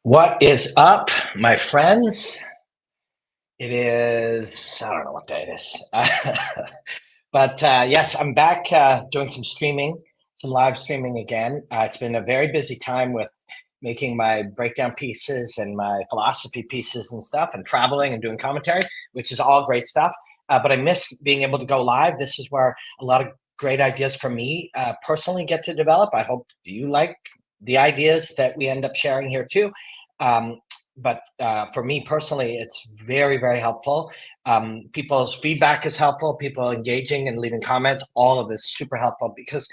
What is up, my friends? It is, I don't know what day it is. But yes, I'm back doing some streaming, some live streaming again. It's been a very busy time with making my breakdown pieces and my philosophy pieces and stuff, and traveling and doing commentary, which is all great stuff. But I miss being able to go live. This is where a lot of great ideas for me personally get to develop. I hope you like the ideas that we end up sharing here too. Um, but for me personally, it's very, very helpful. People's feedback is helpful. People engaging and leaving comments, all of this super helpful because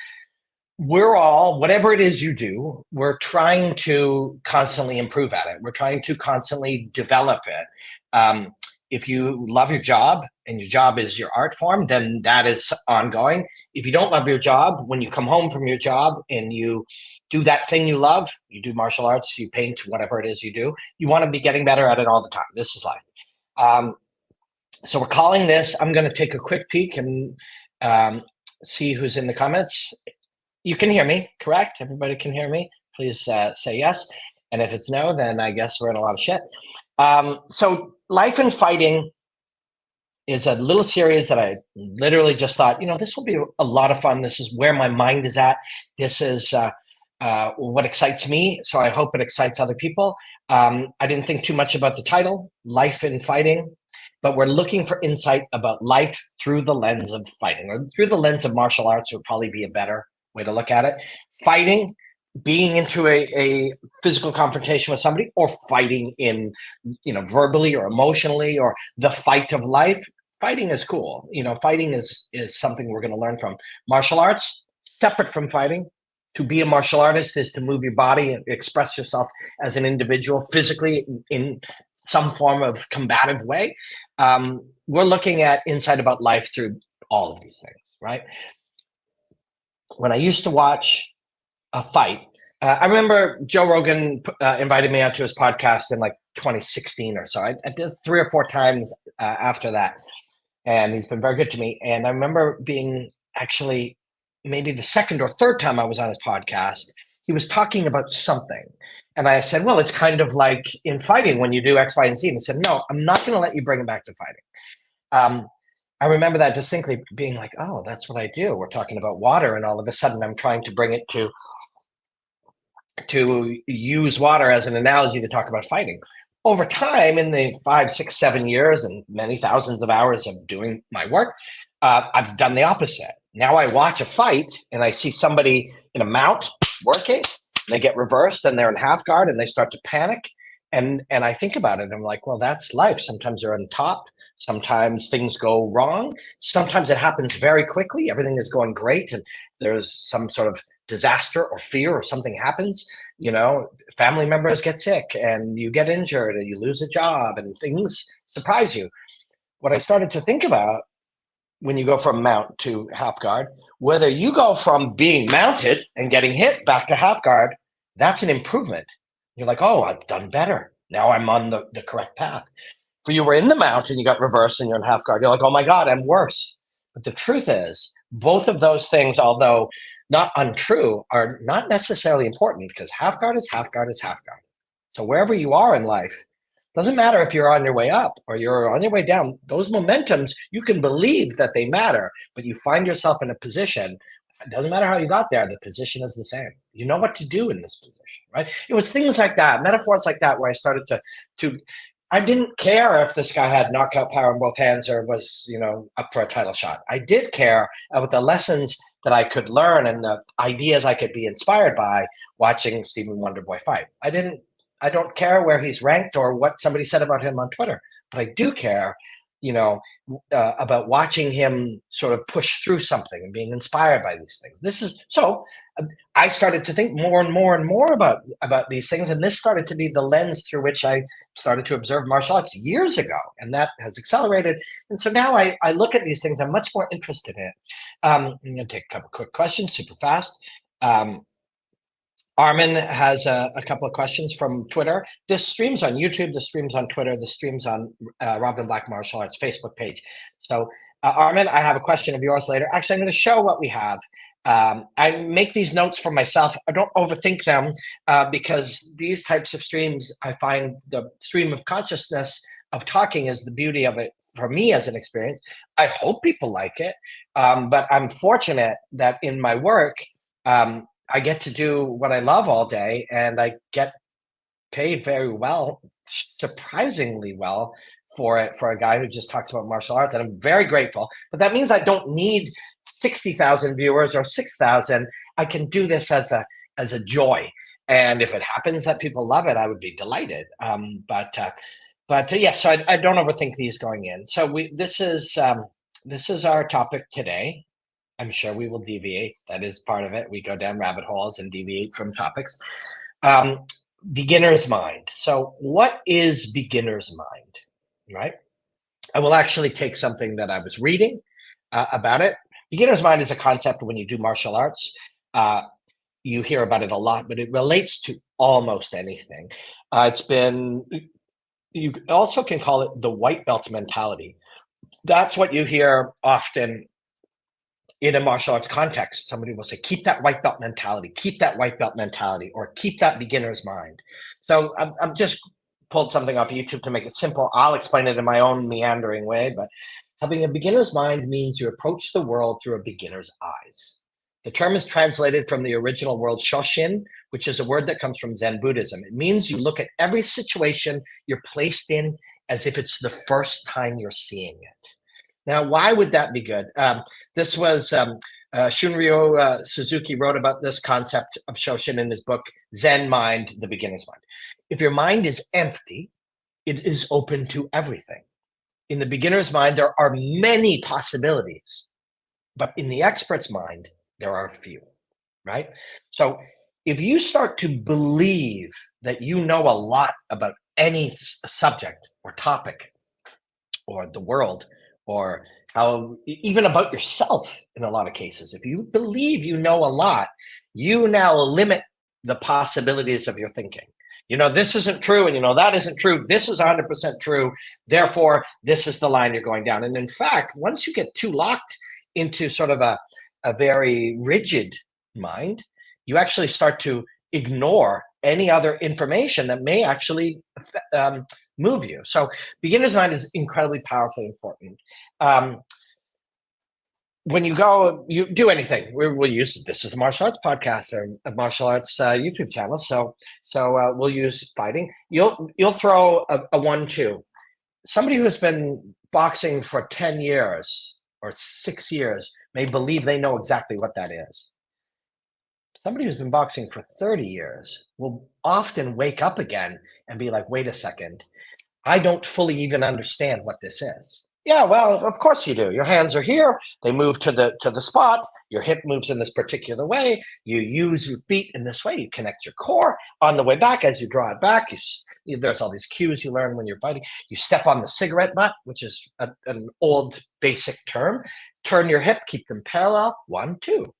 we're all, whatever it is you do, we're trying to constantly improve at it. We're trying to constantly develop it. If you love your job and your job is your art form, then that is ongoing. If you don't love your job, when you come home from your job and you do that thing you love, you do martial arts, you paint, whatever it is you do, you want to be getting better at it all the time. This is life. Um, so we're calling this, I'm going to take a quick peek and see who's in the comments. You can hear me, correct? Everybody can hear me? Please say yes. And if it's no, then I guess we're in a lot of shit. So Life and Fighting is a little series that I literally just thought, this will be a lot of fun. This is where my mind is at. This is what excites me. So I hope it excites other people. I didn't think too much about the title, Life and Fighting, but we're looking for insight about life through the lens of fighting, or through the lens of martial arts would probably be a better way to look at it. Fighting, being into a physical confrontation with somebody, or fighting in, verbally or emotionally, or the fight of life. Fighting is cool. Fighting is something we're going to learn from. Martial arts, separate from fighting. To be a martial artist is to move your body and express yourself as an individual physically in some form of combative way. We're looking at insight about life through all of these things, right? When I used to watch a fight, I remember Joe Rogan invited me onto his podcast in like 2016 or so. I did 3 or 4 times after that, and he's been very good to me. And I remember being actually maybe the second or third time I was on his podcast, he was talking about something. And I said, well, it's kind of like in fighting when you do X, Y, and Z. And he said, no, I'm not going to let you bring it back to fighting. I remember that distinctly being like, oh, that's what I do. We're talking about water, and all of a sudden I'm trying to bring it to use water as an analogy to talk about fighting. Over time, in the 5, 6, 7 years and many thousands of hours of doing my work, I've done the opposite. Now I watch a fight and I see somebody in a mount working, and they get reversed and they're in half guard and they start to panic. And I think about it. I'm like, well, that's life. Sometimes they're on top. Sometimes things go wrong. Sometimes it happens very quickly. Everything is going great, and there's some sort of disaster or fear or something happens. Family members get sick and you get injured and you lose a job and things surprise you. What I started to think about, when you go from mount to half guard, whether you go from being mounted and getting hit back to half guard, that's an improvement. You're like, oh, I've done better. Now I'm on the correct path. For you were in the mount and you got reversed and you're in half guard, you're like, oh my God, I'm worse. But the truth is, both of those things, although not untrue, are not necessarily important, because half guard is half guard is half guard. So wherever you are in life, doesn't matter if you're on your way up or you're on your way down, those momentums, you can believe that they matter, but you find yourself in a position. It doesn't matter how you got there, the position is the same. You know what to do in this position, right? It was things like that, metaphors like that, where I started to I didn't care if this guy had knockout power in both hands or was, up for a title shot. I did care about the lessons that I could learn and the ideas I could be inspired by watching Stephen Wonderboy fight. I don't care where he's ranked or what somebody said about him on Twitter, but I do care, about watching him sort of push through something and being inspired by these things. I started to think more and more and more about these things, and this started to be the lens through which I started to observe martial arts years ago, and that has accelerated. And so now I look at these things, I'm much more interested in it. I'm going to take a couple quick questions, super fast. Armin has a couple of questions from Twitter. This streams on YouTube, this streams on Twitter, this streams on Robin Black Martial Arts Facebook page. So Armin, I have a question of yours later. Actually, I'm going to show what we have, I make these notes for myself. I don't overthink them because these types of streams, I find the stream of consciousness of talking is the beauty of it for me as an experience. I hope people like it, but I'm fortunate that in my work, I get to do what I love all day, and I get paid very well, surprisingly well for it for a guy who just talks about martial arts, and I'm very grateful. But that means I don't need 60,000 viewers or 6,000. I can do this as a joy, and if it happens that people love it, I would be delighted. But yes, so I don't overthink these going in. So this is our topic today. I'm sure we will deviate. That is part of it. We go down rabbit holes and deviate from topics. Um, Beginner's mind. So what is beginner's mind, right? I will actually take something that I was reading about it. Beginner's mind is a concept when you do martial arts. You hear about it a lot, but it relates to almost anything. You also can call it the white belt mentality. That's what you hear often in a martial arts context. Somebody will say, keep that white belt mentality, keep that white belt mentality, or keep that beginner's mind. So I'm just pulled something off YouTube to make it simple. I'll explain it in my own meandering way, but having a beginner's mind means you approach the world through a beginner's eyes. The term is translated from the original word Shoshin, which is a word that comes from Zen Buddhism. It means you look at every situation you're placed in as if it's the first time you're seeing it. Now, why would that be good? This was Shunryu Suzuki wrote about this concept of Shoshin in his book, Zen Mind, The Beginner's Mind. If your mind is empty, it is open to everything. In the beginner's mind, there are many possibilities, but in the expert's mind, there are few, right? So if you start to believe that you know a lot about any subject or topic or the world, or how even about yourself in a lot of cases, if you believe you know a lot, you now limit the possibilities of your thinking. You know, this isn't true, and you know, that isn't true. This is 100% true. Therefore, this is the line you're going down. And in fact, once you get too locked into sort of a very rigid mind, you actually start to ignore any other information that may actually move you. So beginner's mind is incredibly powerfully important. When you do anything, we'll use this as a martial arts podcast or a martial arts YouTube channel. So we'll use fighting. You'll throw a 1-2. Somebody who has been boxing for 10 years or 6 years may believe they know exactly what that is. Somebody who's been boxing for 30 years will often wake up again and be like, wait a second, I don't fully even understand what this is. Yeah, well, of course you do. Your hands are here. They move to the spot. Your hip moves in this particular way. You use your feet in this way. You connect your core on the way back. As you draw it back, there's all these cues you learn when you're fighting. You step on the cigarette butt, which is an old basic term. Turn your hip, keep them parallel. 1, 2.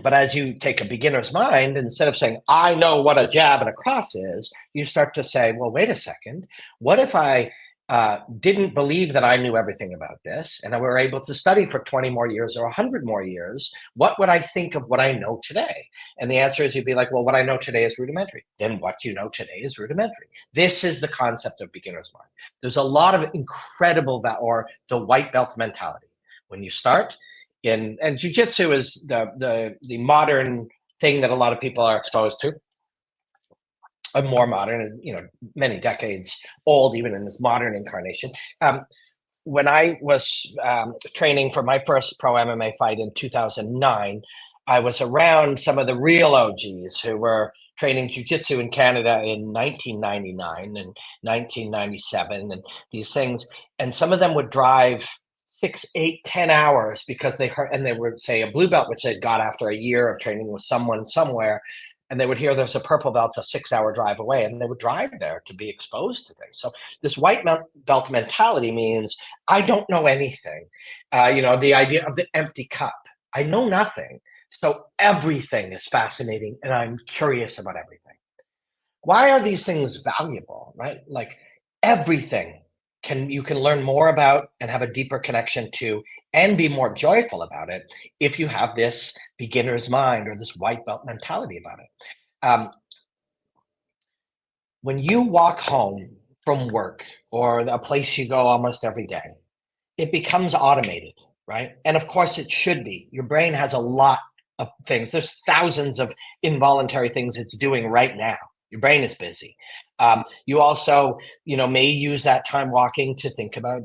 But as you take a beginner's mind, instead of saying, I know what a jab and a cross is, you start to say, well, wait a second. What if I didn't believe that I knew everything about this, and I were able to study for 20 more years or 100 more years? What would I think of what I know today? And the answer is, you'd be like, well, what I know today is rudimentary. Then what you know today is rudimentary. This is the concept of beginner's mind. There's a lot of incredible, or the white belt mentality. When you start, and jiu-jitsu is the modern thing that a lot of people are exposed to, a more modern, many decades old, even in this modern incarnation. When I was training for my first pro MMA fight in 2009, I was around some of the real OGs who were training jiu-jitsu in Canada in 1999 and 1997 and these things. And some of them would drive 6, 8, 10 hours because they heard, and they would say a blue belt, which they'd got after a year of training with someone somewhere, and they would hear there's a purple belt a 6-hour drive away, and they would drive there to be exposed to things. So this white belt mentality means I don't know anything. The idea of the empty cup. I know nothing. So everything is fascinating, and I'm curious about everything. Why are these things valuable, right? Like everything you can learn more about and have a deeper connection to and be more joyful about it if you have this beginner's mind or this white belt mentality about it. When you walk home from work or a place you go almost every day, it becomes automated, right? And of course it should be. Your brain has a lot of things. There's thousands of involuntary things it's doing right now. Your brain is busy. You also, may use that time walking to think about,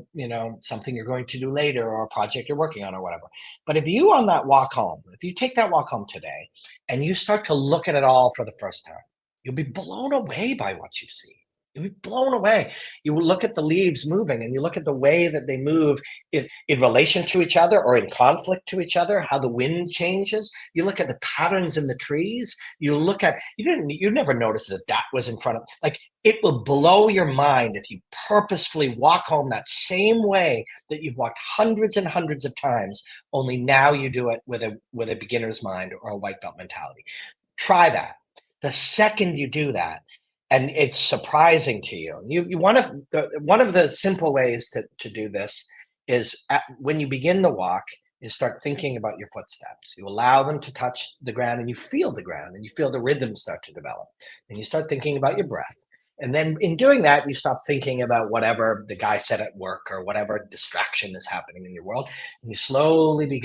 something you're going to do later or a project you're working on or whatever. But if you on that walk home, if you take that walk home today and you start to look at it all for the first time, you'll be blown away by what you see. You'll be blown away. You will look at the leaves moving and you look at the way that they move in relation to each other or in conflict to each other, how the wind changes. You look at the patterns in the trees. You look at, you never noticed that was in front of, like, it will blow your mind if you purposefully walk home that same way that you've walked hundreds and hundreds of times, only now you do it with a beginner's mind or a white belt mentality. Try that. The second you do that, and it's surprising to you, one of the simple ways to do this is when you begin the walk, is start thinking about your footsteps. You allow them to touch the ground and you feel the ground and you feel the rhythm start to develop. And you start thinking about your breath. And then in doing that, you stop thinking about whatever the guy said at work or whatever distraction is happening in your world. And you slowly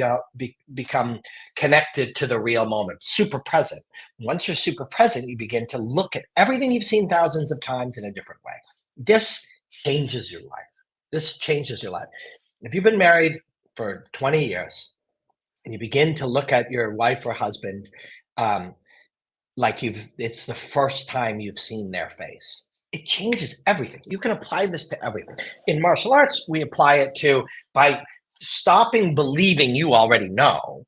become connected to the real moment, super present. Once you're super present, you begin to look at everything you've seen thousands of times in a different way. This changes your life. This changes your life. If you've been married for 20 years and you begin to look at your wife or husband like it's the first time you've seen their face, it changes everything. You can apply this to everything. In martial arts, we apply it to, by stopping believing you already know,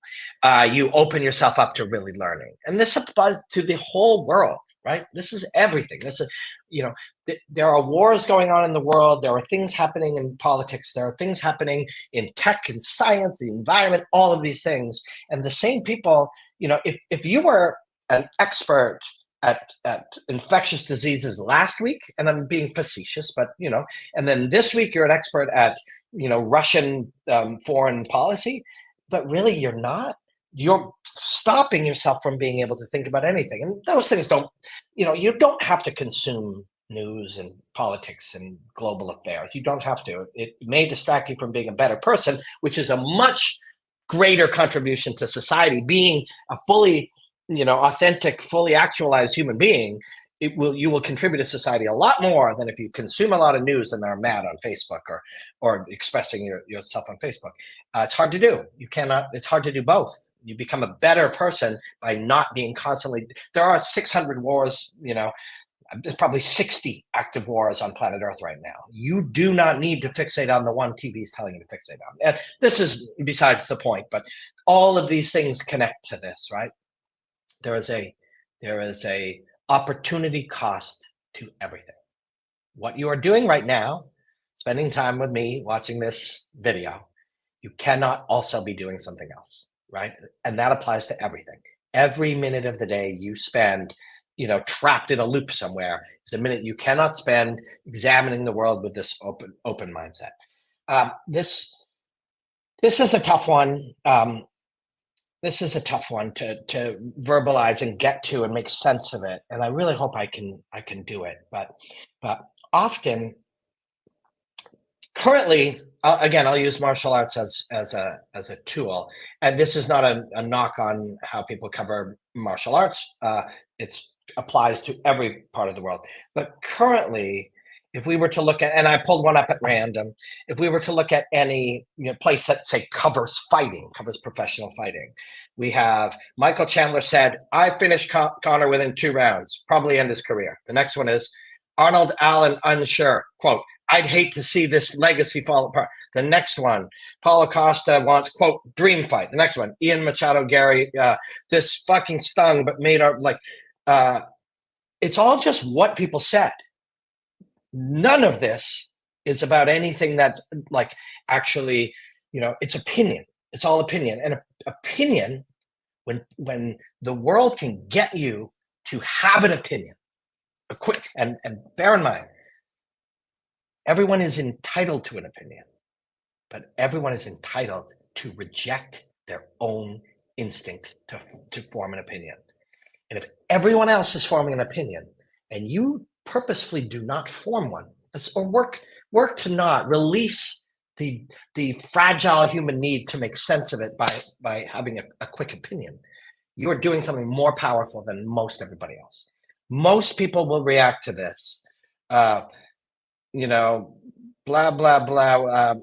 you open yourself up to really learning. And this applies to the whole world, right? This is everything. This is, there are wars going on in the world. There are things happening in politics. There are things happening in tech and science, the environment, all of these things. And the same people, if you were an expert at infectious diseases last week, and I'm being facetious, but and then this week you're an expert at Russian foreign policy, but really you're not. You're stopping yourself from being able to think about anything, and those things don't. You don't have to consume news and politics and global affairs. You don't have to. It may distract you from being a better person, which is a much greater contribution to society. Being a fully authentic, fully actualized human being, you will contribute to society a lot more than if you consume a lot of news and are mad on Facebook or expressing yourself on Facebook. It's hard to do. It's hard to do both. You become a better person by not being constantly. There are 600 wars. There's probably 60 active wars on planet Earth right now. You do not need to fixate on the one TV is telling you to fixate on. And this is besides the point, but all of these things connect to this, right? There is a opportunity cost to everything. What you are doing right now, spending time with me, watching this video, you cannot also be doing something else, right? And that applies to everything. Every minute of the day you spend, trapped in a loop somewhere is a minute you cannot spend examining the world with this open mindset. This is a tough one. This is a tough one to verbalize and get to and make sense of it. And I really hope I can do it. But often, currently, again, I'll use martial arts as a tool. And this is not a knock on how people cover martial arts. It applies to every part of the world. But currently, if we were to look at, and I pulled one up at random, if we were to look at any place that, say, covers professional fighting, we have Michael Chandler said, I finished Conor within 2 rounds, probably end his career. The next one is Arnold Allen unsure, quote, I'd hate to see this legacy fall apart. The next one, Paulo Costa wants, quote, dream fight. The next one, Ian Machado Gary, this fucking stung, but made our, it's all just what people said. None of this is about anything that's actually, it's opinion. It's all opinion. And opinion, when the world can get you to have an opinion, and bear in mind, Everyone is entitled to an opinion, but everyone is entitled to reject their own instinct to form an opinion. And if everyone else is forming an opinion and you purposefully do not form one, or work to not release the fragile human need to make sense of it by having a quick opinion, you are doing something more powerful than most everybody else. Most people will react to this, blah, blah, blah.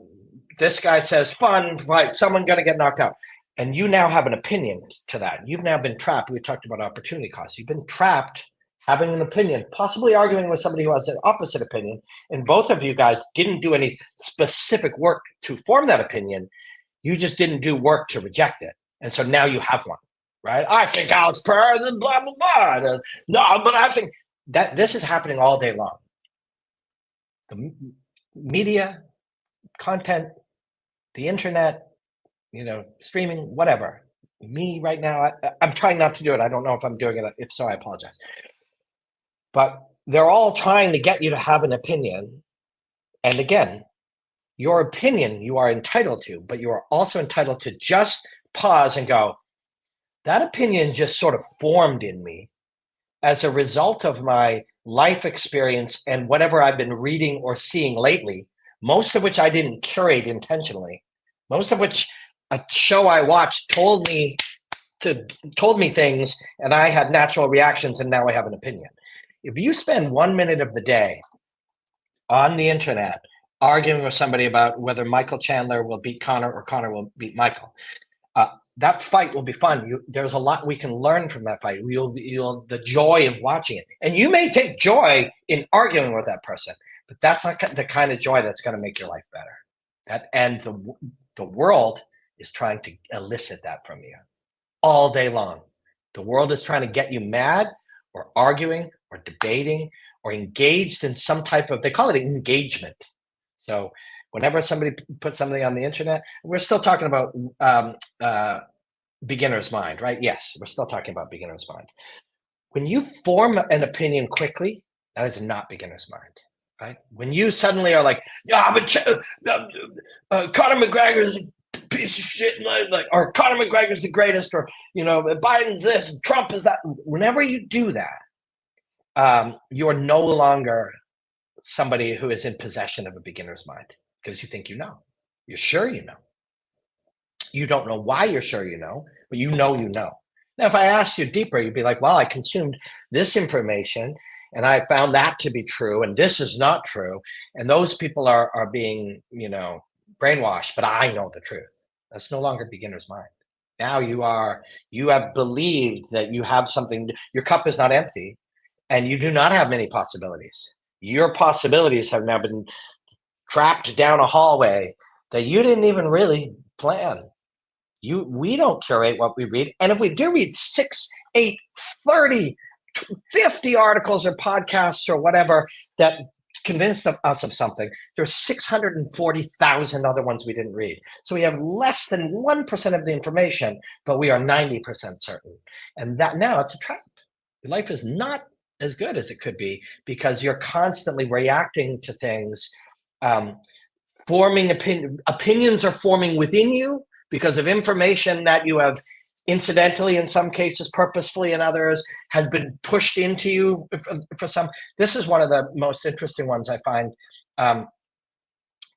This guy says, fun, fight, someone gonna get knocked out. And you now have an opinion to that. You've now been trapped. We talked about opportunity costs. You've been trapped having an opinion, possibly arguing with somebody who has an opposite opinion. And both of you guys didn't do any specific work to form that opinion. You just didn't do work to reject it. And so now you have one, right? I think Alex Pereira, blah, blah, blah. No, but I think that this is happening all day long. The media, content, the internet, streaming, whatever. Me right now, I'm trying not to do it. I don't know if I'm doing it. If so, I apologize. But they're all trying to get you to have an opinion. And again, your opinion you are entitled to, but you are also entitled to just pause and go, that opinion just sort of formed in me as a result of my life experience and whatever I've been reading or seeing lately, most of which I didn't curate intentionally, most of which a show I watched told me things and I had natural reactions and now I have an opinion. If you spend 1 minute of the day on the internet arguing with somebody about whether Michael Chandler will beat Conor or Conor will beat Michael, that fight will be fun. There's a lot we can learn from that fight. You'll the joy of watching it, and you may take joy in arguing with that person, but that's not the kind of joy that's going to make your life better. And the world is trying to elicit that from you all day long. The world is trying to get you mad or arguing or debating or engaged in some type of, they call it engagement. So whenever somebody puts something on the internet, we're still talking about beginner's mind, right? Yes, we're still talking about beginner's mind. When you form an opinion quickly, that is not beginner's mind, right? When you suddenly are like, yeah, but Conor McGregor is a piece of shit, or Conor McGregor is the greatest, or Biden's this, and Trump is that. Whenever you do that, you're no longer somebody who is in possession of a beginner's mind because you think you know. You're sure you know. You don't know why you're sure you know, but you know you know. Now, if I asked you deeper, you'd be like, well, I consumed this information and I found that to be true, and this is not true. And those people are being, brainwashed, but I know the truth. That's no longer beginner's mind. Now you have believed that you have something, your cup is not empty, and you do not have many possibilities. Your possibilities have now been trapped down a hallway that you didn't even really plan. We don't curate what we read. And if we do read 6, 8, 30, 50 articles or podcasts or whatever that convinced us of something, there's 640,000 other ones we didn't read. So we have less than 1% of the information, but we are 90% certain. And that now it's a trap. Life is not as good as it could be because you're constantly reacting to things, forming opinions are forming within you because of information that you have incidentally, in some cases, purposefully, in others, has been pushed into you for some. This is one of the most interesting ones I find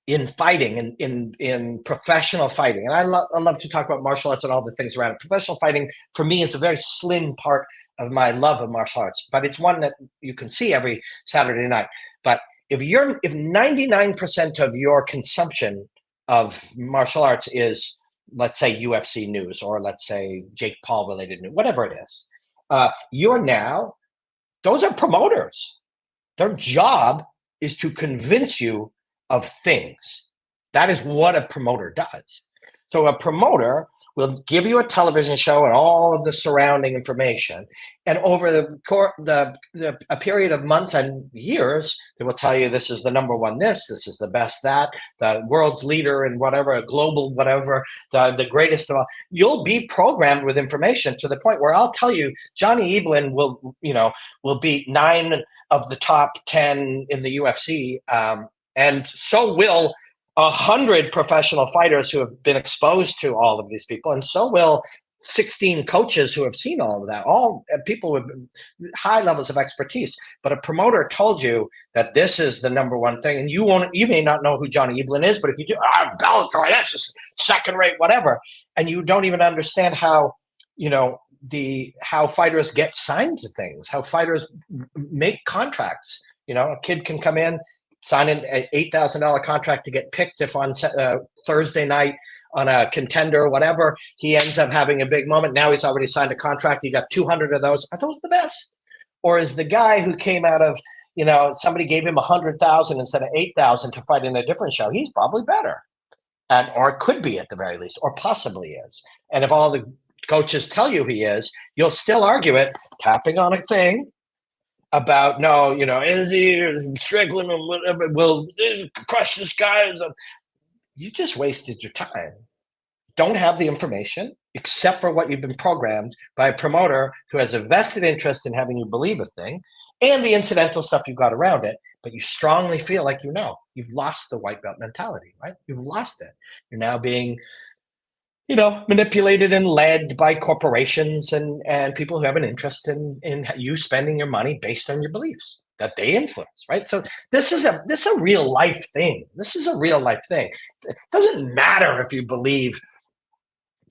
in fighting, in professional fighting. And I love to talk about martial arts and all the things around it. Professional fighting, for me, is a very slim part of my love of martial arts, but it's one that you can see every Saturday night. But if 99% of your consumption of martial arts is, let's say, UFC news, or let's say Jake Paul related news, whatever it is, those are promoters. Their job is to convince you of things. That is what a promoter does. So a promoter will give you a television show and all of the surrounding information, and over a period of months and years, they will tell you this is the number one this is the best that, the world's leader in whatever, a global whatever, the greatest of all. You'll be programmed with information to the point where I'll tell you Johnny Eblin will beat 9 of the top 10 in the UFC, And so will 100 professional fighters who have been exposed to all of these people, and so will 16 coaches who have seen all of that, all people with high levels of expertise. But a promoter told you that this is the number one thing, and you may not know who Johnny Eblin is, but if you do, Bellator, that's just second rate, whatever, and you don't even understand how, how fighters get signed to things, how fighters make contracts. A kid can come in, sign an $8,000 contract to get picked if on Thursday night on a contender or whatever, he ends up having a big moment. Now he's already signed a contract. He got 200 of those. Are those the best? Or is the guy who came out of, somebody gave him 100,000 instead of 8,000 to fight in a different show? He's probably better, or could be at the very least, or possibly is. And if all the coaches tell you he is, you'll still argue it, tapping on a thing about, is he Strickland or whatever, will crush this guy? You just wasted your time. Don't have the information except for what you've been programmed by a promoter who has a vested interest in having you believe a thing and the incidental stuff you've got around it, but you strongly feel like you've lost the white belt mentality, right? You've lost it. You're now being manipulated and led by corporations and people who have an interest in you spending your money based on your beliefs that they influence, right? So this is a real life thing. This is a real life thing. It doesn't matter if you believe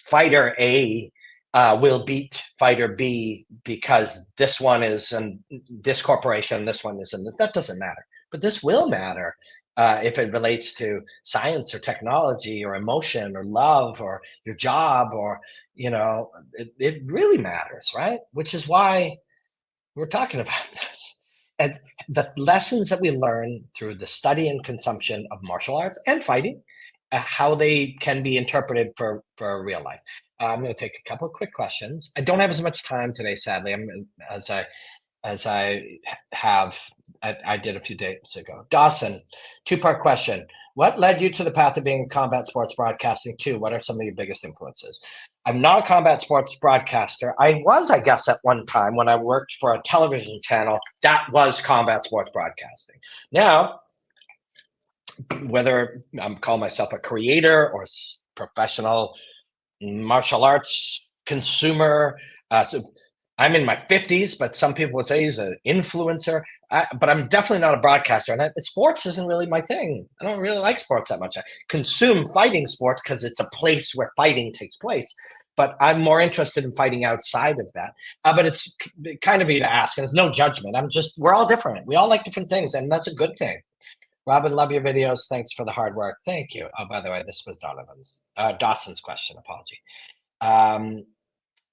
fighter A will beat fighter B because this one is in this corporation, this one is in that doesn't matter. But this will matter if it relates to science or technology or emotion or love or your job or, it really matters, right? Which is why we're talking about this. And the lessons that we learn through the study and consumption of martial arts and fighting, how they can be interpreted for real life. I'm going to take a couple of quick questions. I don't have as much time today, sadly, as I did a few days ago. Dawson, two-part question. What led you to the path of being a combat sports broadcasting too? What are some of your biggest influences? I'm not a combat sports broadcaster. I was, I guess, at one time when I worked for a television channel that was combat sports broadcasting. Now, whether I'm calling myself a creator or professional martial arts consumer, so I'm in my 50s, but some people would say he's an influencer. But I'm definitely not a broadcaster. And sports isn't really my thing. I don't really like sports that much. I consume fighting sports because it's a place where fighting takes place. But I'm more interested in fighting outside of that. But it's kind of you to ask. And there's no judgment. We're all different. We all like different things. And that's a good thing. Robin, love your videos. Thanks for the hard work. Thank you. Oh, by the way, this was Dawson's question. Apology.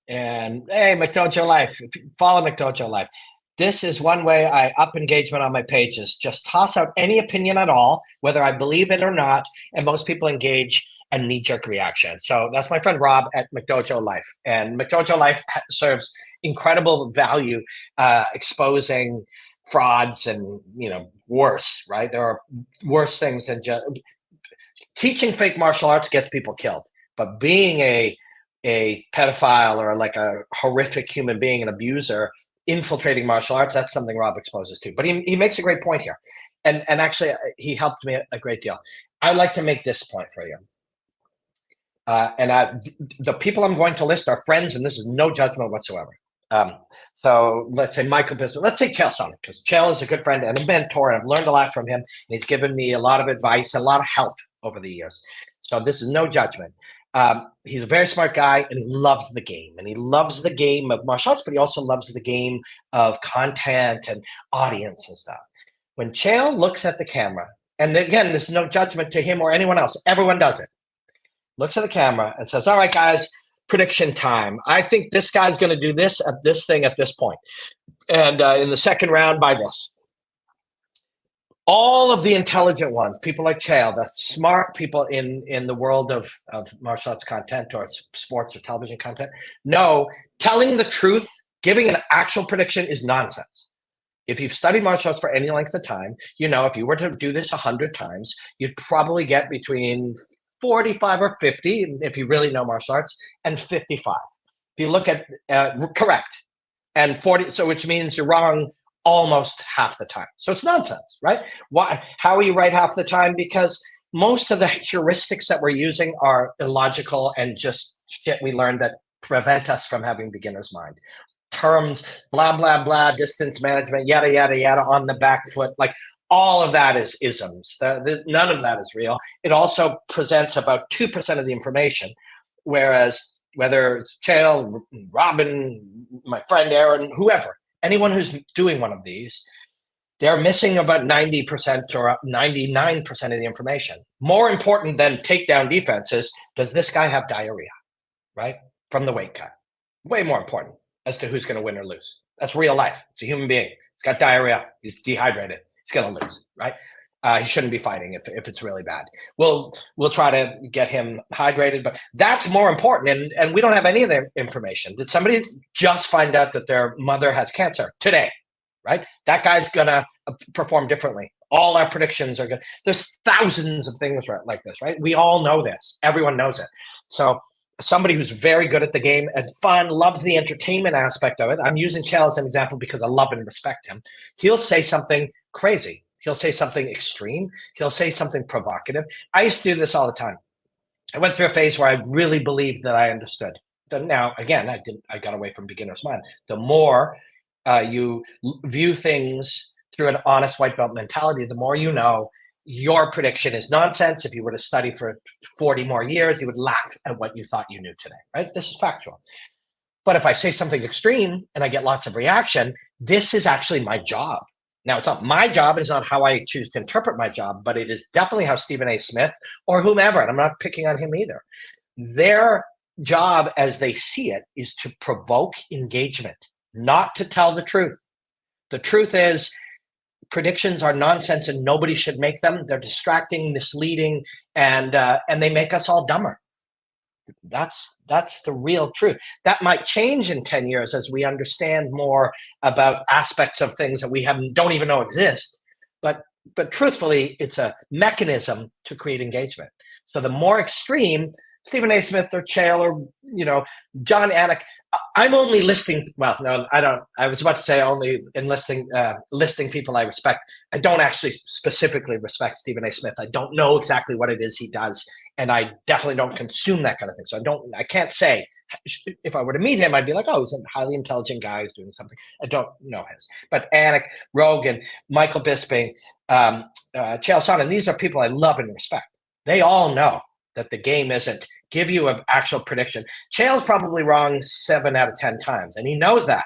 And hey, McDojo Life, follow McDojo Life. This is one way I up engagement on my pages. Just toss out any opinion at all, whether I believe it or not, and most people engage a knee-jerk reaction. So that's my friend Rob at McDojo Life. And McDojo Life serves incredible value exposing frauds and, worse, right? There are worse things than just teaching fake martial arts gets people killed. But being a pedophile or like a horrific human being, an abuser, infiltrating martial arts, that's something Rob exposes to. But he makes a great point here. And actually, he helped me a great deal. I'd like to make this point for you. The people I'm going to list are friends, and this is no judgment whatsoever. So let's say Michael Bisping, let's say Chael Sonnen, because Chael is a good friend and a mentor, and I've learned a lot from him. And he's given me a lot of advice and a lot of help over the years. So this is no judgment. He's a very smart guy, and he loves the game. And he loves the game of martial arts, but he also loves the game of content and audience and stuff. When Chael looks at the camera, and again, there's no judgment to him or anyone else. Everyone does it. Looks at the camera and says, all right, guys, prediction time. I think this guy's going to do this at this thing at this point. And in the second round, by this. All of the intelligent ones, people like Chael, the smart people in the world of martial arts content or sports or television content, know telling the truth, giving an actual prediction is nonsense. If you've studied martial arts for any length of time, if you were to do this 100 times, you'd probably get between 45 or 50, if you really know martial arts, and 55. If you look at correct, and 40, so which means you're wrong almost half the time. So it's nonsense, right? Why? How are you right half the time? Because most of the heuristics that we're using are illogical and just shit we learned that prevent us from having beginner's mind. Terms, blah, blah, blah, distance management, yada, yada, yada, on the back foot. Like all of that is isms. None of that is real. It also presents about 2% of the information, whereas whether it's Chael, Robin, my friend Aaron, whoever, anyone who's doing one of these, they're missing about 90% or 99% of the information. More important than takedown defenses, does this guy have diarrhea, right? From the weight cut. Way more important as to who's going to win or lose. That's real life. It's a human being. He's got diarrhea. He's dehydrated. He's going to lose, right? He shouldn't be fighting if it's really bad. We'll try to get him hydrated, but that's more important. And we don't have any of the information. Did somebody just find out that their mother has cancer today? Right? That guy's gonna perform differently. All our predictions are good. There's thousands of things like this, right? We all know this. Everyone knows it. So somebody who's very good at the game and fun, loves the entertainment aspect of it. I'm using Chael as an example because I love and respect him. He'll say something crazy. He'll say something extreme. He'll say something provocative. I used to do this all the time. I went through a phase where I really believed that I understood. Now, again, I got away from beginner's mind. The more you view things through an honest white belt mentality, the more you know your prediction is nonsense. If you were to study for 40 more years, you would laugh at what you thought you knew today, right? This is factual. But if I say something extreme and I get lots of reaction, this is actually my job. Now, it's not my job. It's not how I choose to interpret my job, but it is definitely how Stephen A. Smith or whomever, and I'm not picking on him either, their job as they see it is to provoke engagement, not to tell the truth. The truth is predictions are nonsense and nobody should make them. They're distracting, misleading, and they make us all dumber. That's the real truth. That might change in 10 years as we understand more about aspects of things that we don't even know exist. But truthfully, it's a mechanism to create engagement. So the more extreme, Stephen A. Smith or Chael or John Anik, I'm only listing. Well, no, I don't. I was about to say only listing people I respect. I don't actually specifically respect Stephen A. Smith. I don't know exactly what it is he does, and I definitely don't consume that kind of thing. So I can't say. If I were to meet him, I'd be like, oh, he's a highly intelligent guy who's doing something. I don't know his. But Anik, Rogan, Michael Bisping, Chael Sonnen, these are people I love and respect. They all know that the game isn't give you an actual prediction. Chael's probably wrong 7 out of 10 times, and he knows that.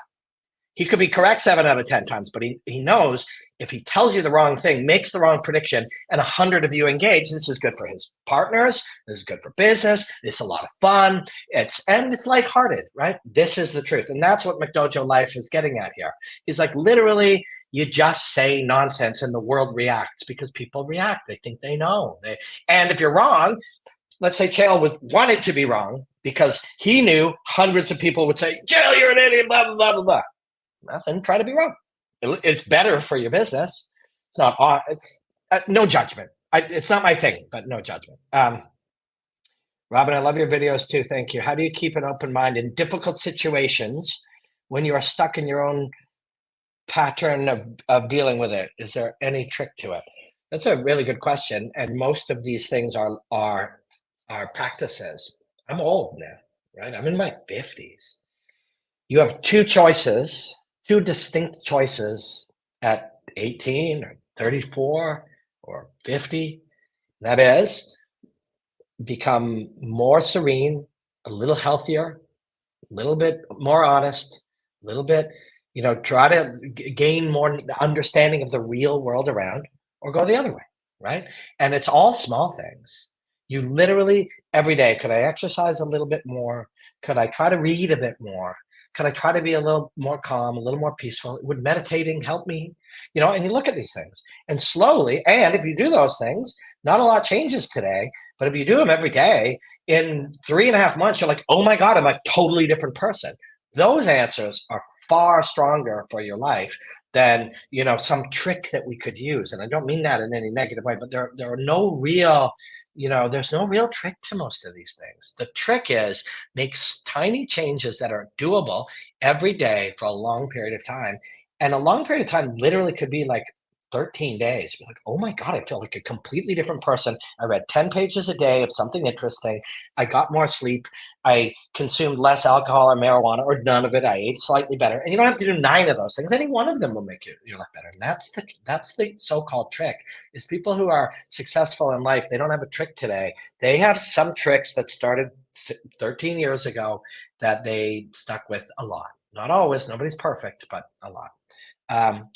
He could be correct 7 out of 10 times, but he knows if he tells you the wrong thing, makes the wrong prediction, and 100 of you engage, this is good for his partners, this is good for business, it's a lot of fun, it's lighthearted, right? This is the truth, and that's what McDojo Life is getting at here. He's like, literally, you just say nonsense and the world reacts because people react. They think they know. And if you're wrong, let's say Chael wanted to be wrong because he knew hundreds of people would say, Chael, you're an idiot, blah, blah, blah, blah, blah. Well, then try to be wrong. It's better for your business. It's not, no judgment. It's not my thing, but no judgment. Robin, I love your videos too. Thank you. How do you keep an open mind in difficult situations when you are stuck in your own pattern of dealing with it? Is there any trick to it? That's a really good question. And most of these things are practices. I'm old now, right? I'm in my 50s. You have two distinct choices at 18 or 34 or 50. That is, become more serene, a little healthier, a little bit more honest, a little bit, try to gain more understanding of the real world around, or go the other way, right? And it's all small things. You literally every day, could I exercise a little bit more? Could I try to read a bit more? Could I try to be a little more calm, a little more peaceful? Would meditating help me? And you look at these things and slowly, and if you do those things, not a lot changes today, but if you do them every day, in 3.5 months, you're like, oh my God, I'm a totally different person. Those answers are far stronger for your life than, some trick that we could use. And I don't mean that in any negative way, but there are no real, there's no real trick to most of these things. The trick is make tiny changes that are doable every day for a long period of time And a long period of time literally could be like 13 days. Be like, oh my God, I feel like a completely different person. I read 10 pages a day of something interesting. I got more sleep. I consumed less alcohol or marijuana or none of it. I ate slightly better. And you don't have to do 9 of those things. Any one of them will make your life better. And that's the so-called trick, is people who are successful in life, they don't have a trick today. They have some tricks that started 13 years ago that they stuck with a lot. Not always, nobody's perfect, but a lot.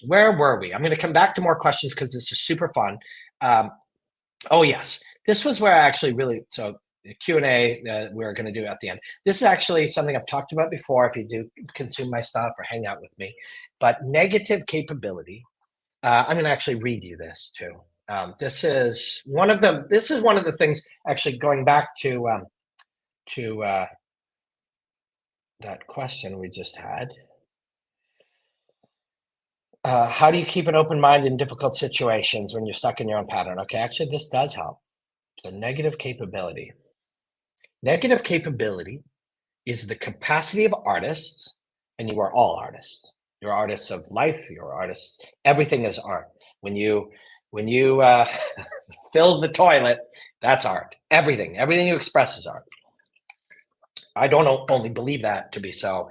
Where were we? I'm going to come back to more questions because this is super fun. Oh yes, this was where I actually really, so the Q&A we're going to do at the end. This is actually something I've talked about before if you do consume my stuff or hang out with me, but negative capability. I'm going to actually read you this too. This is one of the things, actually going back to that question we just had. How do you keep an open mind in difficult situations when you're stuck in your own pattern? Okay, actually, this does help. So, negative capability. Negative capability is the capacity of artists, and you are all artists. You're artists of life. You're artists. Everything is art. When you fill the toilet, that's art. Everything you express is art. I don't only believe that to be so.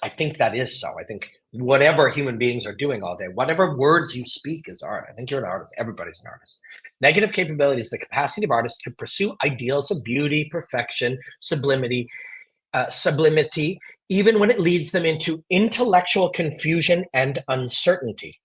I think that is so. I think whatever human beings are doing all day, whatever words you speak is art. I think you're an artist. Everybody's an artist. Negative capability is the capacity of artists to pursue ideals of beauty, perfection, sublimity, even when it leads them into intellectual confusion and uncertainty,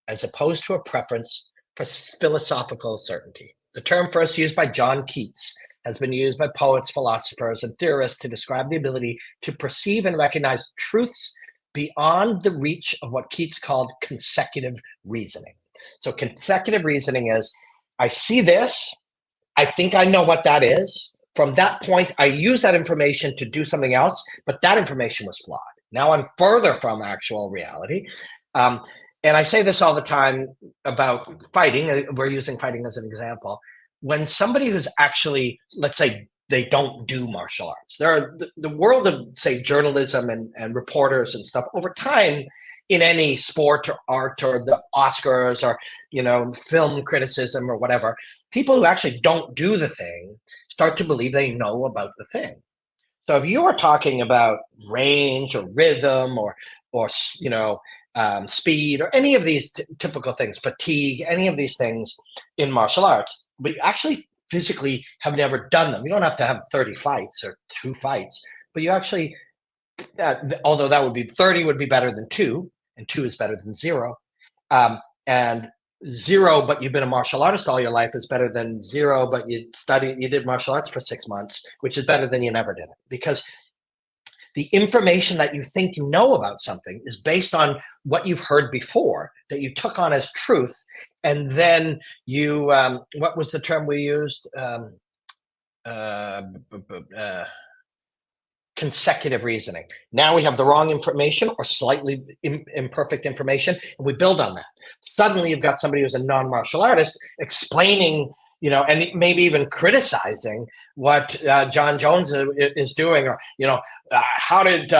as opposed to a preference for philosophical certainty. The term first used by John Keats has been used by poets, philosophers, and theorists to describe the ability to perceive and recognize truths beyond the reach of what Keats called consecutive reasoning. So consecutive reasoning is, I see this, I think I know what that is. From that point, I use that information to do something else, but that information was flawed. Now I'm further from actual reality. And I say this all the time about fighting. We're using fighting as an example. When somebody who's actually, let's say, they don't do martial arts. There are the world of, say, journalism and reporters and stuff over time in any sport or art or the Oscars or, film criticism or whatever. People who actually don't do the thing start to believe they know about the thing. So if you are talking about range or rhythm or speed or any of these typical things, fatigue, any of these things in martial arts, but you actually physically have never done them. You don't have to have 30 fights or 2 fights, but you actually, although that would be 30 would be better than 2, and 2 is better than 0. And 0, but you've been a martial artist all your life is better than 0, but you did martial arts for 6 months, which is better than you never did it. Because the information that you think you know about something is based on what you've heard before that you took on as truth. And then you, what was the term we used? Consecutive reasoning. Now we have the wrong information or slightly imperfect information, and we build on that. Suddenly you've got somebody who's a non-martial artist explaining, and maybe even criticizing what John Jones is doing, or, how did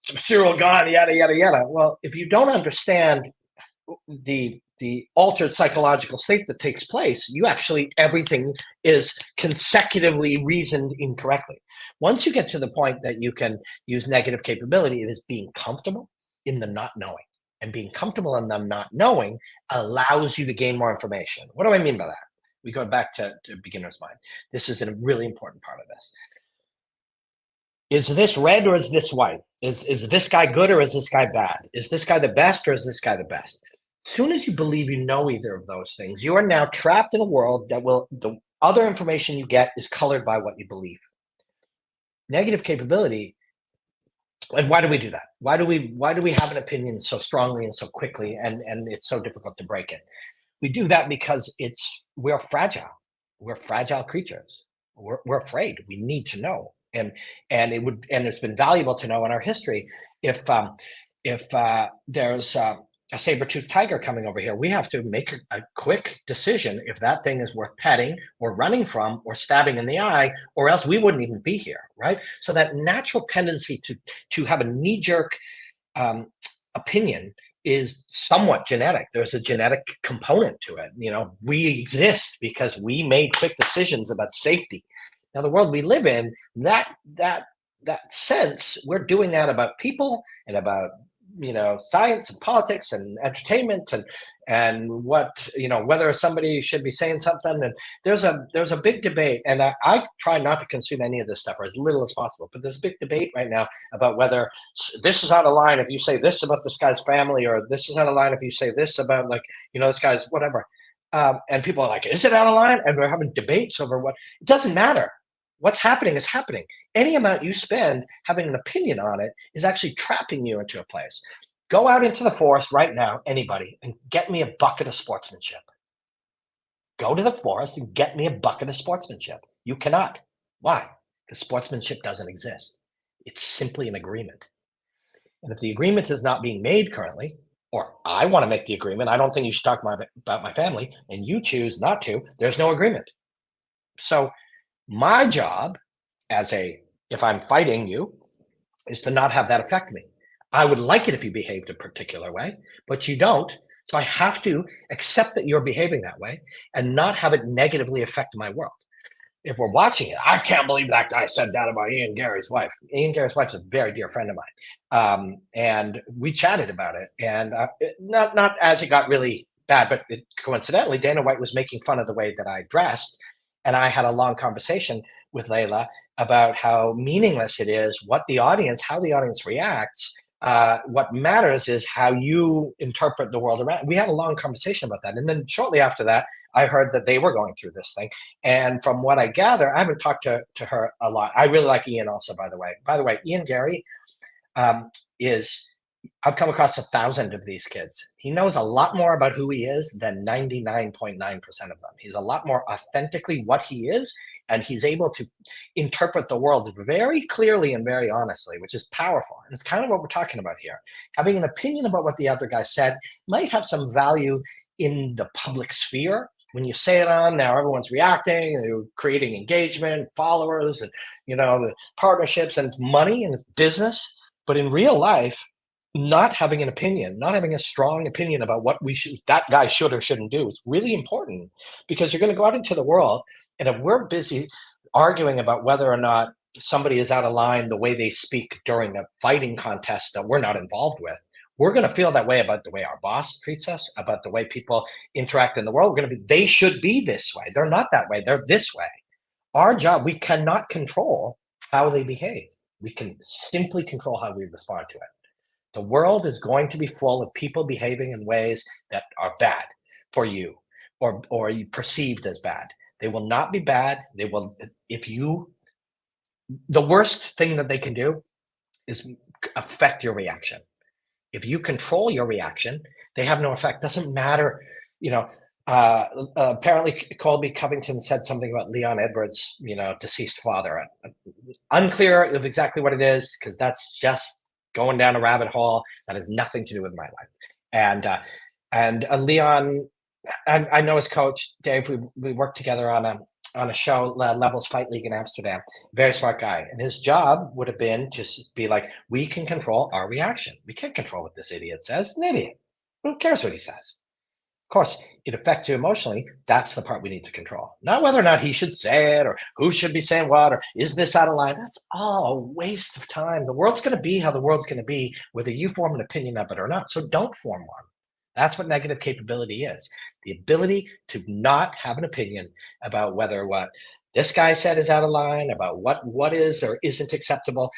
Cyril Gane, yada, yada, yada. Well, if you don't understand the altered psychological state that takes place, everything is consecutively reasoned incorrectly. Once you get to the point that you can use negative capability, it is being comfortable in the not knowing. And being comfortable in them not knowing allows you to gain more information. What do I mean by that? We go back to beginner's mind. This is a really important part of this. Is this red or is this white? Is this guy good or is this guy bad? Is this guy the best or is this guy the best? As soon as you believe you know either of those things, you are now trapped in a world that the other information you get is colored by what you believe. Negative capability. And why do we do that? Why do we have an opinion so strongly and so quickly, and it's so difficult to break it? We do that because we're fragile. We're fragile creatures. We're afraid. We need to know, and it's been valuable to know in our history. If there's a saber-toothed tiger coming over here, we have to make a quick decision if that thing is worth petting or running from or stabbing in the eye, or else we wouldn't even be here, right? So that natural tendency to have a knee-jerk opinion is somewhat genetic. There's a genetic component to it. We exist because we made quick decisions about safety. Now, the world we live in, that sense, we're doing that about people and about science and politics and entertainment and what whether somebody should be saying something. And there's a big debate, and I try not to consume any of this stuff, or as little as possible, but there's a big debate right now about whether this is out of line if you say this about this guy's family, or this is out of line if you say this about, like, this guy's whatever. And people are like, is it out of line? And we're having debates over what. It doesn't matter. What's happening is happening. Any amount you spend having an opinion on it is actually trapping you into a place. Go out into the forest right now, anybody, and get me a bucket of sportsmanship. Go to the forest and get me a bucket of sportsmanship. You cannot. Why? Because sportsmanship doesn't exist. It's simply an agreement. And if the agreement is not being made currently, or I want to make the agreement, I don't think you should talk about my family, and you choose not to, there's no agreement. So my job if I'm fighting you, is to not have that affect me. I would like it if you behaved a particular way, but you don't. So I have to accept that you're behaving that way and not have it negatively affect my world. If we're watching it, I can't believe that guy said that about Ian Gary's wife. Ian Gary's wife's a very dear friend of mine. And we chatted about it, and not as it got really bad, but coincidentally, Dana White was making fun of the way that I dressed. And I had a long conversation with Layla about how meaningless it is, how the audience reacts. What matters is how you interpret the world around. We had a long conversation about that. And then shortly after that, I heard that they were going through this thing. And from what I gather, I haven't talked to her a lot. I really like Ian also, by the way. By the way, Ian Gary I've come across 1,000 of these kids. He knows a lot more about who he is than 99.9% of them. He's a lot more authentically what he is, and he's able to interpret the world very clearly and very honestly, which is powerful. And it's kind of what we're talking about here. Having an opinion about what the other guy said might have some value in the public sphere. When you say it on, now everyone's reacting, and you're creating engagement, followers, and partnerships, and it's money and it's business. But in real life, not having an opinion, not having a strong opinion about what that guy should or shouldn't do is really important, because you're going to go out into the world, and if we're busy arguing about whether or not somebody is out of line the way they speak during a fighting contest that we're not involved with, we're going to feel that way about the way our boss treats us, about the way people interact in the world. They should be this way. They're not that way. They're this way. Our job, we cannot control how they behave. We can simply control how we respond to it. The world is going to be full of people behaving in ways that are bad for you, or you perceived as bad. They will not be bad. They will, the worst thing that they can do is affect your reaction. If you control your reaction, they have no effect. Doesn't matter, apparently Colby Covington said something about Leon Edwards, deceased father. Unclear of exactly what it is, because that's just going down a rabbit hole that has nothing to do with my life. And Leon, and I know his coach Dave. We worked together on a show, Levels Fight League in Amsterdam. Very smart guy, and his job would have been to be like, we can control our reaction. We can't control what this idiot says. He's an idiot. Who cares what he says? Of course, it affects you emotionally. That's the part we need to control. Not whether or not he should say it, or who should be saying what, or is this out of line. That's all a waste of time. The world's going to be how the world's going to be, whether you form an opinion of it or not. So don't form one. That's what negative capability is. The ability to not have an opinion about whether what this guy said is out of line, about what is or isn't acceptable.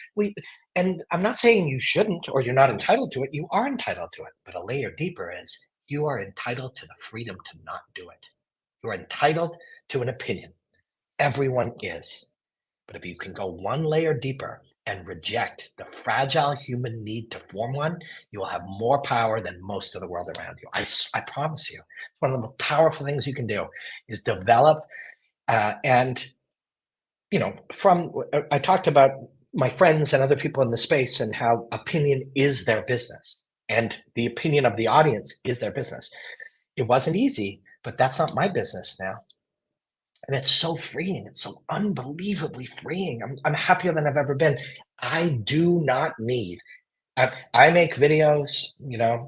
And I'm not saying you shouldn't, or you're not entitled to it. You are entitled to it. But a layer deeper is, you are entitled to the freedom to not do it. You are entitled to an opinion. Everyone is. But if you can go one layer deeper and reject the fragile human need to form one, you will have more power than most of the world around you. I promise you. One of the most powerful things you can do is develop I talked about my friends and other people in the space, and how opinion is their business. And the opinion of the audience is their business. It wasn't easy, but that's not my business now. And it's so freeing. It's so unbelievably freeing. I'm happier than I've ever been. I do not need I make videos,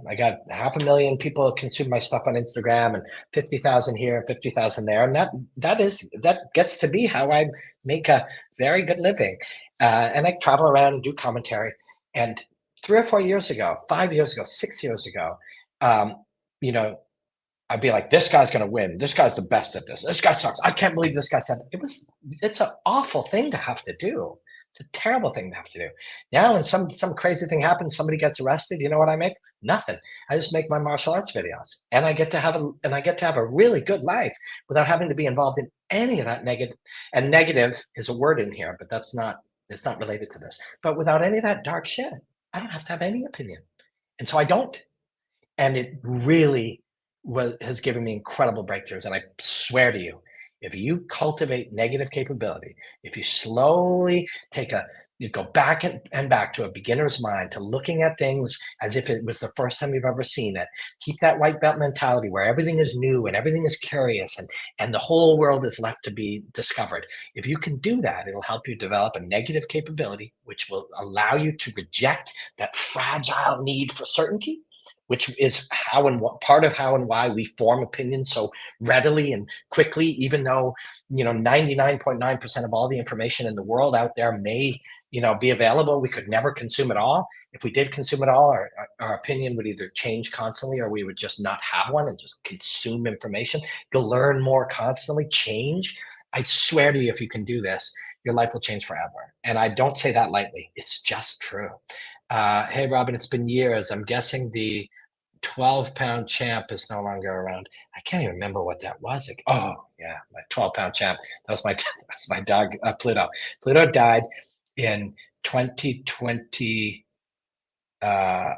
I got 500,000 people consume my stuff on Instagram and 50,000 here and 50,000 there. And that gets to be how I make a very good living. And I travel around and do commentary. And 3 or 4 years ago, 5 years ago, 6 years ago, um, you know, I'd be like, this guy's gonna win. This guy's the best at this. This guy sucks. I can't believe this guy said it's an awful thing to have to do. It's a terrible thing to have to do. Now when some crazy thing happens, somebody gets arrested, you know what I make? Nothing. I just make my martial arts videos. And I get to have a really good life without having to be involved in any of that negative. And negative is a word in here, but it's not related to this. But without any of that dark shit, I don't have to have any opinion. And so I don't. And it really has given me incredible breakthroughs. And I swear to you, if you cultivate negative capability, if you slowly you go back and back to a beginner's mind, to looking at things as if it was the first time you've ever seen it, keep that white belt mentality where everything is new and everything is curious and the whole world is left to be discovered. If you can do that, it'll help you develop a negative capability, which will allow you to reject that fragile need for certainty, which is how and what part of how and why we form opinions so readily and quickly, even though 99.9% of all the information in the world out there may be available. We could never consume it all. If we did consume it all, our opinion would either change constantly or we would just not have one and just consume information. To learn more constantly, change. I swear to you, if you can do this, your life will change forever. And I don't say that lightly. It's just true. Hey, Robin, it's been years. I'm guessing the 12-pound champ is no longer around. I can't even remember what that was. Like, oh, yeah, my 12-pound champ. That was my that's my dog, Pluto. Pluto died in 2020. Uh,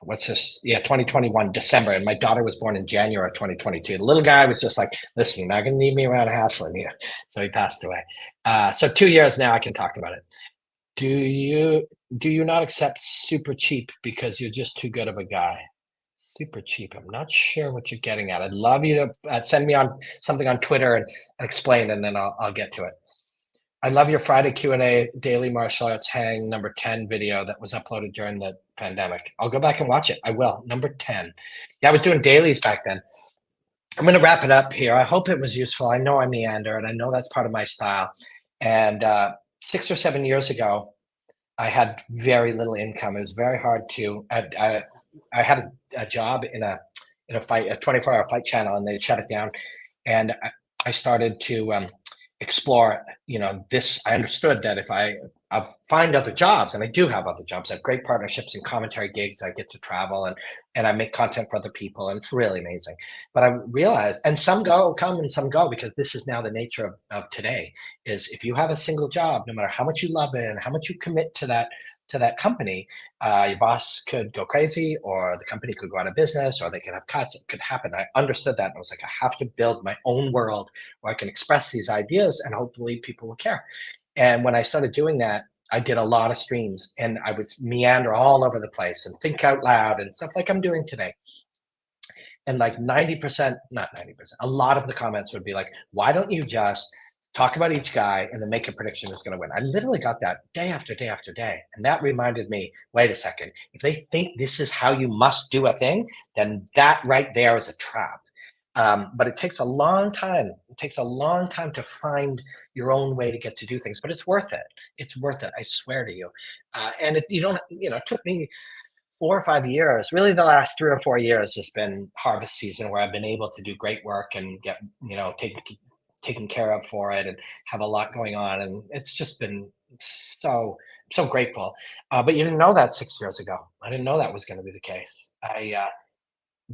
what's this? Yeah, 2021 December, and my daughter was born in January of 2022. The little guy was just like, "Listen, you're not gonna need me around hassling you," so he passed away. So 2 years now, I can talk about it. Do you do you not accept super cheap because you're just too good of a guy? Super cheap. I'm not sure what you're getting at. I'd love you to send me on something on Twitter and explain, and then I'll get to it. I love your Friday Q&A daily martial arts hang number 10 video that was uploaded during the pandemic. I'll go back and watch it. I will. Number 10. Yeah, I was doing dailies back then. I'm going to wrap it up here. I hope it was useful. I know I meander, and I know that's part of my style. And 6 or 7 years ago, I had very little income. It was very hard to. I had a job in a fight, a 24-hour fight channel, and they shut it down. And I started to explore. This. I understood that if I'll find other jobs, and I do have other jobs. I have great partnerships and commentary gigs. I get to travel and I make content for other people, and it's really amazing. But I realized, and some come and some go because this is now the nature of today. Is if you have a single job, no matter how much you love it and how much you commit to that company, your boss could go crazy, or the company could go out of business, or they could have cuts. It could happen. I understood that, and I was like, I have to build my own world where I can express these ideas, and hopefully people will care. And when I started doing that, I did a lot of streams and I would meander all over the place and think out loud and stuff like I'm doing today. And like 90%, not 90%, a lot of the comments would be like, why don't you just talk about each guy and then make a prediction who's going to win? I literally got that day after day after day. And that reminded me, wait a second, if they think this is how you must do a thing, then that right there is a trap. But it takes a long time. It takes a long time to find your own way to get to do things, but it's worth it. It's worth it. I swear to you. And you don't, it took me 4 or 5 years. Really, the last 3 or 4 years has been harvest season where I've been able to do great work and get, taken care of for it and have a lot going on. And it's just been so grateful. But you didn't know that 6 years ago. I didn't know that was going to be the case.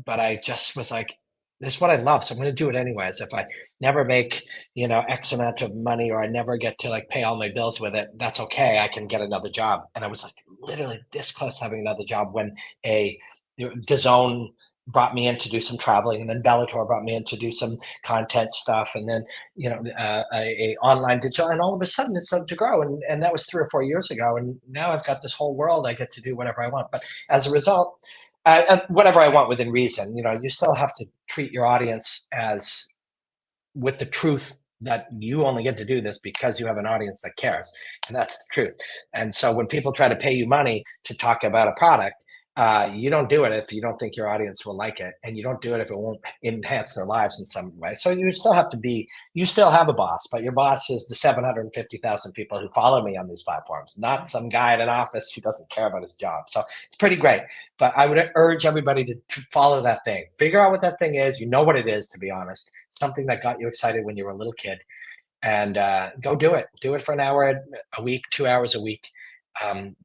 But I just was like, this is what I love, so I'm gonna do it anyways. If I never make, X amount of money or I never get to like pay all my bills with it, that's okay. I can get another job. And I was like literally this close to having another job when a DAZN brought me in to do some traveling, and then Bellator brought me in to do some content stuff, and then a online digital, and all of a sudden it started to grow, and that was 3 or 4 years ago, and now I've got this whole world. I get to do whatever I want, but as a result, whatever I want within reason. You still have to treat your audience as with the truth that you only get to do this because you have an audience that cares. And that's the truth. And so when people try to pay you money to talk about a product, you don't do it if you don't think your audience will like it, and you don't do it if it won't enhance their lives in some way. So you still have to be, you still have a boss, but your boss is the 750,000 people who follow me on these platforms, not some guy at an office who doesn't care about his job. So it's pretty great. But I would urge everybody to follow that thing. Figure out what that thing is. You know what it is, to be honest. Something that got you excited when you were a little kid, and go do it. Do it for an hour a week, 2 hours a week.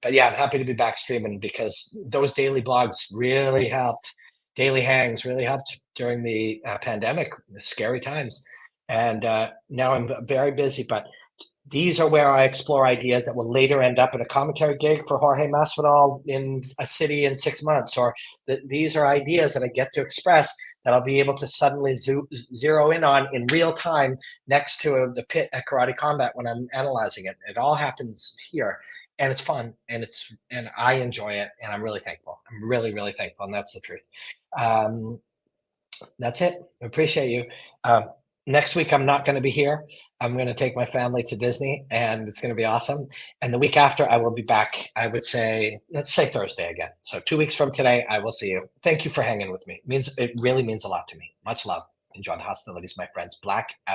But yeah, I'm happy to be back streaming because those daily blogs really helped. Daily hangs really helped during the pandemic, the scary times. And now I'm very busy, but these are where I explore ideas that will later end up in a commentary gig for Jorge Masvidal in a city in 6 months. Or these are ideas that I get to express that I'll be able to suddenly zero in on in real time next to the pit at Karate Combat when I'm analyzing it. It all happens here, and it's fun, and I enjoy it, and I'm really thankful. I'm really, really thankful, and that's the truth. That's it. I appreciate you. Next week, I'm not going to be here. I'm going to take my family to Disney, and it's going to be awesome. And the week after, I will be back. I would say, let's say Thursday again. So 2 weeks from today, I will see you. Thank you for hanging with me. It really means a lot to me. Much love. Enjoy the hostilities, my friends. Black out.